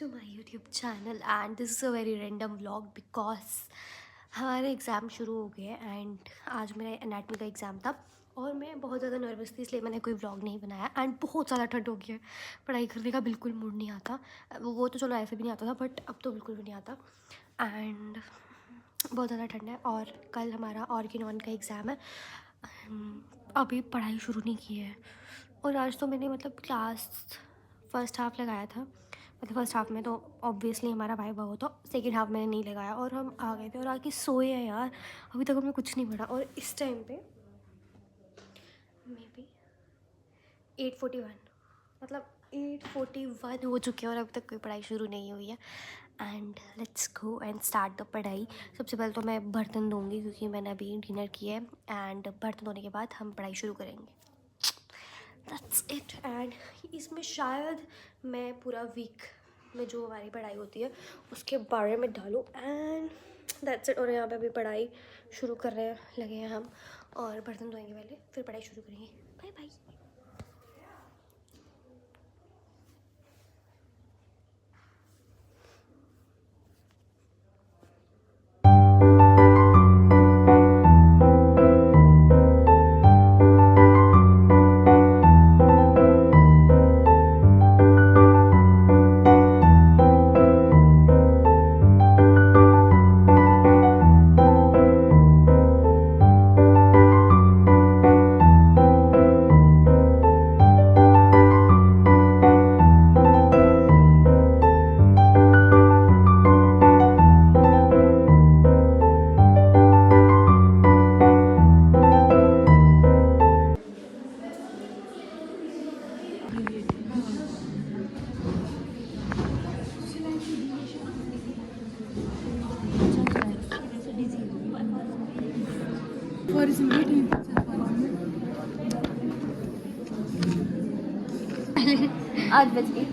to my YouTube channel and this is a very random vlog because हमारे exam शुरू हो गए and आज मेरा एनाटमी का एग्ज़ाम था और मैं बहुत ज़्यादा नर्वस थी, इसलिए मैंने कोई व्लॉग नहीं बनाया। एंड बहुत ज़्यादा ठंड हो गई है, पढ़ाई करने का बिल्कुल मूड नहीं आता। वो तो चलो ऐसे भी नहीं आता था, बट अब तो बिल्कुल भी नहीं आता। एंड बहुत ज़्यादा ठंड है और कल हमारा ऑर्गेनॉन का एग्ज़ाम है। अभी पढ़ाई शुरू नहीं की है और आज तो मैंने क्लास फर्स्ट हाफ़ लगाया था। फर्स्ट हाफ़ में तो ऑब्वियसली हमारा वाइवा हो, तो सेकंड हाफ़ मैंने नहीं लगाया और हम आ गए थे और आके सोए हैं यार। अभी तक हमने कुछ नहीं पढ़ा और इस टाइम पे मे बी 8:41 8:41 हो चुके हैं और अभी तक कोई पढ़ाई शुरू नहीं हुई है। And let's go and start the पढ़ाई। सबसे पहले तो मैं बर्तन धोऊंगी क्योंकि मैंने अभी डिनर किया है एंड बर्तन धोने के बाद हम पढ़ाई शुरू करेंगे। That's it. एंड इसमें शायद मैं पूरा वीक में जो हमारी पढ़ाई होती है उसके बारे में डालूँ एंड दैट्स इट। और यहाँ पे अभी पढ़ाई शुरू कर रहे हैं, लगे हैं हम, और बर्तन धोएंगे पहले, फिर पढ़ाई शुरू करेंगे। Bye bye. आज बच गई।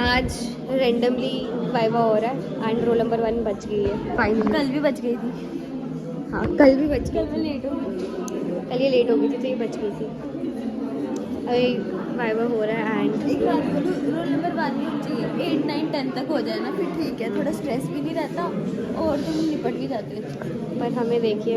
आज रेंडमली वाइवा हो रहा है एंड रोल नंबर 1 बच गई है फाइनली। कल भी बच गई थी। हाँ, कल भी बच गई। कल मैं लेट हो गई। कल ये लेट हो गई थी तो ये बच गई थी। अभी वाइवा हो रहा है एंड एक बात बोलो, रोल नंबर 1 में मुझे 8, 9, 10 तक हो जाए ना, फिर ठीक है, थोड़ा स्ट्रेस भी नहीं रहता और तुम निपट भी जाते हो। पर हमें देखिए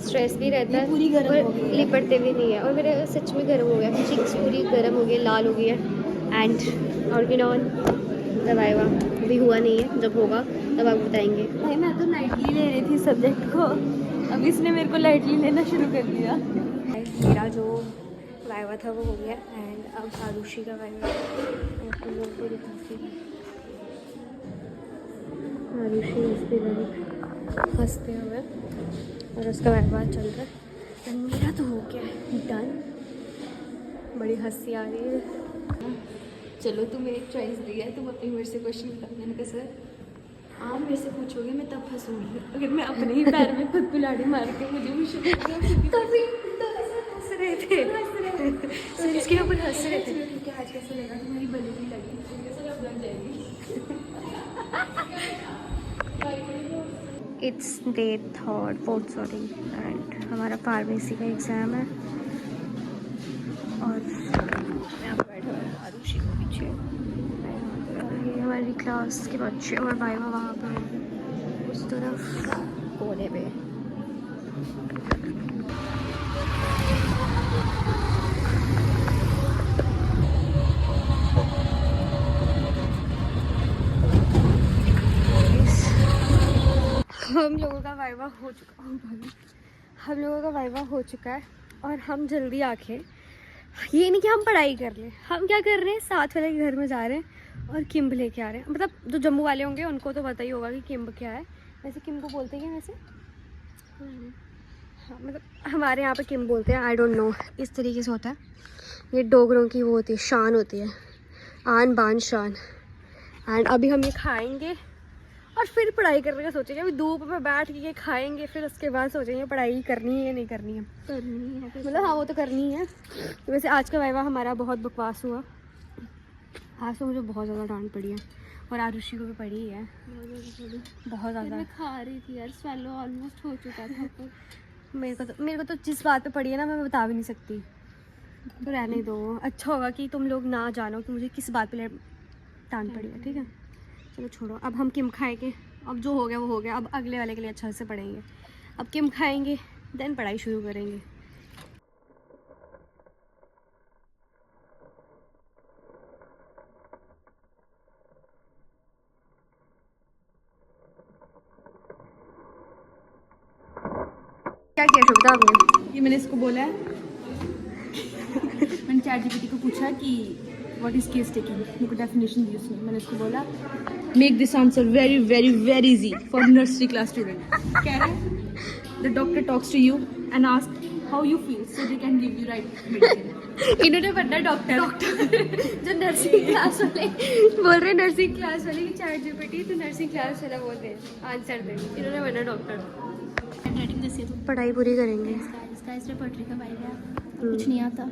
स्ट्रेस भी रहता है, पूरी गर्म हो गई है। लिपटते भी नहीं है और मेरे सच में गर्म हो गया, चिक्स पूरी गर्म हो गई, लाल हो गई है। एंड ऑर्गेनॉन द वाइवा अभी हुआ नहीं है, जब होगा तब आपको बताएंगे। भाई मैं तो लाइटली ले रही थी सब्जेक्ट को, अब इसने मेरे को लाइटली लेना शुरू कर दिया। मेरा जो वाइवा था वो हो गया एंड अब आरुषि का वाइवा। आरुषि इस पे हंसते हुए और उसका वाइवा चल रहा है एंड मेरा तो हो गया है डन। बड़ी हंसी आ रही है। चलो, तुम्हें एक चॉइस दी है, तुम अपनी मेरे से क्वेश्चन बताओ। मैंने कहा सर आप मेरे से पूछोगे मैं तब हंसूंगी, अगर मैं अपने ही पैर में खुद कुल्हाड़ी मार के मुझे भी तभी तो हंस रहे थे, सर इसके ऊपर हंस रहे थे। ठीक है, आज कैसे लगा? तुम्हारी बनी नहीं लगी, सर अब लग जाएगी। It's day fourth sorry and हमारा फार्मेसी का एग्ज़ाम है और यहाँ पर बैठा हुआ है आरुषि को पीछे। ये हमारी क्लास के बच्चे और वाइवा वहाँ पर उस तरफ कोने पे। हम लोगों का वाइवा हो चुका हम लोगों का वाइवा हो चुका है और हम जल्दी आके, ये नहीं कि हम पढ़ाई कर लें, हम क्या कर रहे हैं, साथ वाले के घर में जा रहे हैं और किम्ब लेके आ रहे हैं। मतलब जो जम्मू वाले होंगे उनको तो पता ही होगा कि किम्ब क्या है। वैसे किम्ब को बोलते हैं वैसे, हाँ मतलब हमारे यहाँ पे किम्ब बोलते हैं, आई डोंट नो, इस तरीके से होता है। ये डोगरों की वो होती है, शान होती है, आन बान शान। एंड अभी हम ये खाएंगे और फिर पढ़ाई करने का सोचेंगे। अभी धूप में बैठ के ये खाएंगे, फिर उसके बाद सोचेंगे पढ़ाई करनी है या नहीं करनी है। करनी है मतलब हाँ, वो तो करनी है। तो वैसे आज का वाइवा हमारा बहुत बकवास हुआ। आज तो मुझे बहुत ज़्यादा डांट पड़ी है और आरुषि को भी पड़ी है बहुत ज़्यादा। मैं खा रही थी यार, स्वेलो ऑलमोस्ट हो चुका था। तो मेरे को तो जिस बात पे पड़ी है ना, मैं बता भी नहीं सकती, तो रहने दो। अच्छा होगा कि तुम लोग ना जानो कि मुझे किस बात पे टान पड़ी है, ठीक है। चलो छोड़ो, अब हम किम खाएंगे। अब जो हो गया वो हो गया, अब अगले वाले के लिए अच्छा से पढ़ेंगे। अब किम खाएंगे, देन पढ़ाई शुरू करेंगे। क्या किया शुभदा आपने? ये मैंने इसको बोला है मैंने ChatGPT को पूछा कि व्हाट इज केस टेकिंग, मेरे को डेफिनेशन दी उसने। मैंने उसको बोला make this answer very very very easy for nursery class student. कह रहा है the doctor talks to you and ask how you feel so they can give you right medicine. इन्होंने बनना डॉक्टर जो नर्सिंग क्लास वाले बोल रहे, nursing class वाले की ChatGPT तो नर्सिंग क्लास वाला बोल रहे आंसर दे, इन्होंने बनना डॉक्टर। पढ़ाई पूरी करेंगे। पोएट्री का भाई है, कुछ नहीं आता।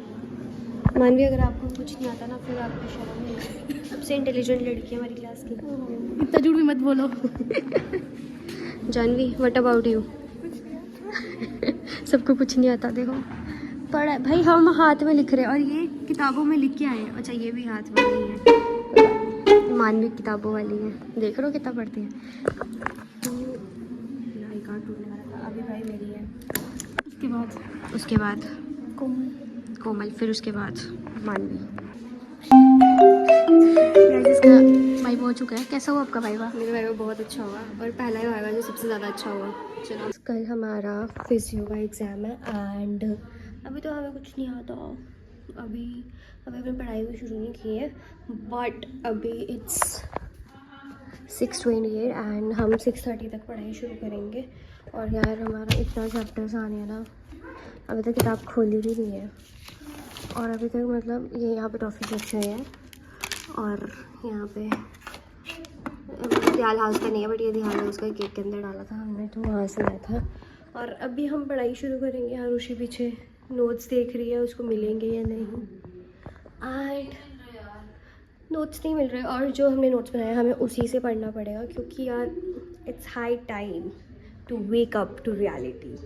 मानवी, अगर आपको कुछ नहीं आता ना फिर आपको शर्म नहीं आएगी। सबसे इंटेलिजेंट लड़की है हमारी क्लास की। इतना झूठ भी मत बोलो। Jahnavi, what about you? सबको कुछ नहीं आता। देखो पढ़ा भाई, हम हाथ में लिख रहे हैं और ये किताबों में लिख के आए हैं। अच्छा ये भी हाथ में नहीं है, मानवी किताबों वाली है। देख रहे हो कितना पढ़ती है। तो लाई कार्ड टूटने वाला था, अभी भाई मेरी है। उसके बाद कोमल, फिर उसके बाद मानवी। इसका वाइवा हो चुका है। कैसा हुआ आपका वाइवा? मेरा वाइवा बहुत अच्छा हुआ और पहला ही वाइवा जो सबसे ज़्यादा अच्छा हुआ। चलो, कल हमारा फिजियो का एग्ज़ाम है एंड अभी तो हमें कुछ नहीं आता। अभी हमने पढ़ाई भी शुरू नहीं की है, बट अभी इट्स 6:28 एंड हम 6:30 तक पढ़ाई शुरू करेंगे। और यार हमारा इतना चैप्टर्स आने हैं ना, अभी तक किताब खोली भी नहीं है। और अभी तक मतलब ये यहाँ पे टॉफी रखे हुए हैं और यहाँ पे दयाल हाउस का नहीं है, बट ये दयाल हाउस का केक के अंदर डाला था हमने, तो वहाँ से आया था। और अभी हम पढ़ाई शुरू करेंगे। आरुषि पीछे नोट्स देख रही है, उसको मिलेंगे या नहीं। एंड नोट्स नहीं मिल रहे और जो हमने नोट्स बनाए हमें उसी से पढ़ना पड़ेगा, क्योंकि यार it's high time to wake up to reality.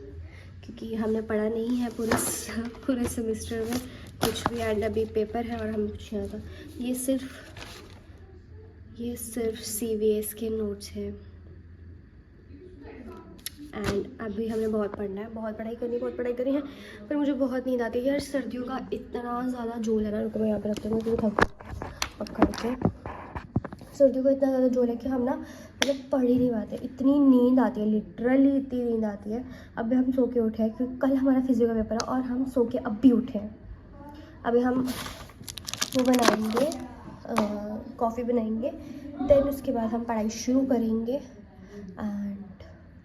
क्योंकि हमने पढ़ा नहीं है पूरे सेमेस्टर में कुछ भी, एंड अभी पेपर है और हमें कुछ नहीं आता। ये सिर्फ CVS के नोट्स हैं एंड अभी हमें बहुत पढ़ना है, बहुत पढ़ाई करनी है। पर मुझे बहुत नींद आती है यार, सर्दियों का इतना ज़्यादा जोल है ना। रुको मैं यहाँ पे रखती हूँ क्योंकि थक पकड़ के। सर्दियों का इतना ज़्यादा जोल है कि हम ना मतलब पढ़ ही नहीं पाते, इतनी नींद आती है, लिटरली इतनी नींद आती है। अभी हम सो के उठे हैं क्योंकि कल हमारा फिजियो का पेपर है और हम सो के अब भी उठे हैं। अभी हम वो बनाएंगे, कॉफ़ी बनाएंगे, देन उसके बाद हम पढ़ाई शुरू करेंगे एंड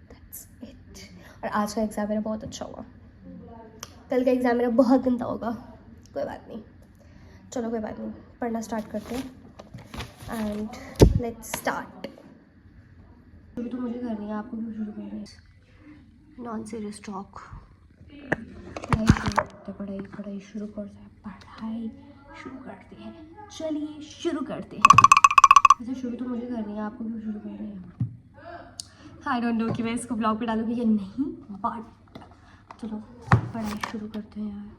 दैट्स इट। और आज का एग्ज़ाम मेरा बहुत अच्छा हुआ, कल का एग्ज़ाम मेरा बहुत गंदा होगा। कोई बात नहीं, चलो कोई बात नहीं, पढ़ना स्टार्ट करते हैं एंड लेट्स स्टार्ट। शुरू तो मुझे करनी है, आपको भी शुरू करनी है। Non serious talk. पढ़ाई शुरू करते हैं। चलिए शुरू करते हैं। वैसे शुरू तो मुझे करनी है, आपको भी शुरू करनी है। आई डोंट नो कि मैं इसको ब्लॉग पे डालूंगी या नहीं, बट चलो पढ़ाई शुरू करते हैं। यार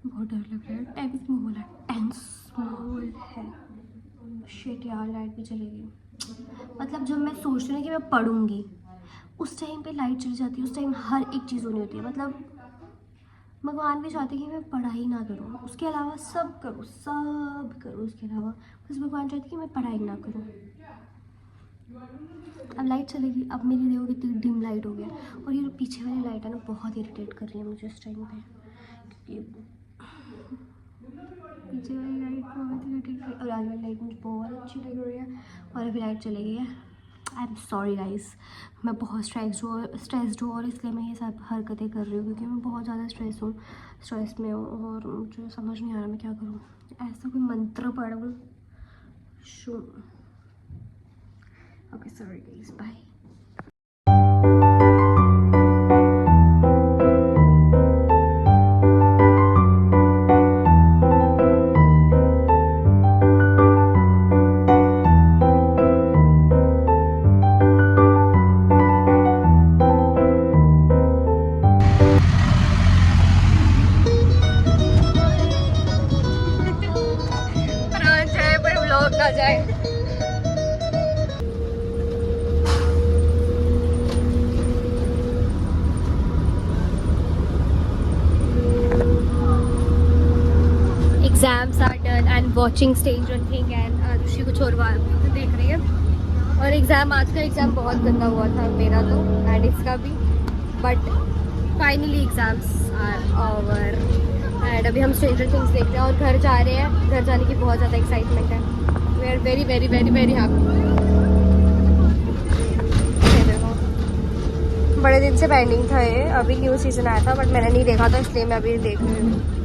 बहुत डर लग रहा है, टेंस में बोला, टेंस मोड है। शिट यार, लाइट भी चलेगी। मतलब जब मैं सोचती हूँ ना कि मैं पढ़ूंगी, उस टाइम पे लाइट चली जाती है। उस टाइम हर एक चीज़ होनी होती है। मतलब भगवान भी चाहते हैं कि मैं पढ़ाई ना करूँ, उसके अलावा सब करूँ उसके अलावा, बस भगवान चाहते हैं कि मैं पढ़ाई ना करूँ। अब लाइट चलेगी। अब मेरी देखो कितनी डिम लाइट हो गया, और ये जो पीछे वाली लाइट है ना बहुत इरिटेट कर रही है मुझे इस टाइम पे, क्योंकि पीछे वाली लाइट बहुत इरिटेट कर रही है और आगे वाली लाइट मुझे बहुत अच्छी लग रही है। और अभी लाइट चलेगी है। आई एम सॉरी गाइस, मैं बहुत स्ट्रेस्ड हूँ और इसलिए मैं ये सब हरकतें कर रही हूँ, क्योंकि मैं बहुत ज़्यादा स्ट्रेस में हूँ और मुझे समझ नहीं आ रहा मैं क्या करूँ। ऐसा कोई मंत्र पढ़ूँ? Okay sorry guys, bye. आ जाए watching stranger things and Arushi कुछ और देख रही है। और एग्ज़ाम, आज का एग्ज़ाम बहुत गंदा हुआ था मेरा तो, एंड इसका भी, but finally exams are over and अभी हम स्ट्रेंजर थिंग्स देख रहे हैं और घर जा रहे हैं। घर जाने की बहुत ज़्यादा एक्साइटमेंट है। We are very very very very happy. बड़े दिन से पेंडिंग था ये, अभी न्यू सीज़न आया था बट मैंने नहीं देखा था, इसलिए मैं अभी देख रही हूँ।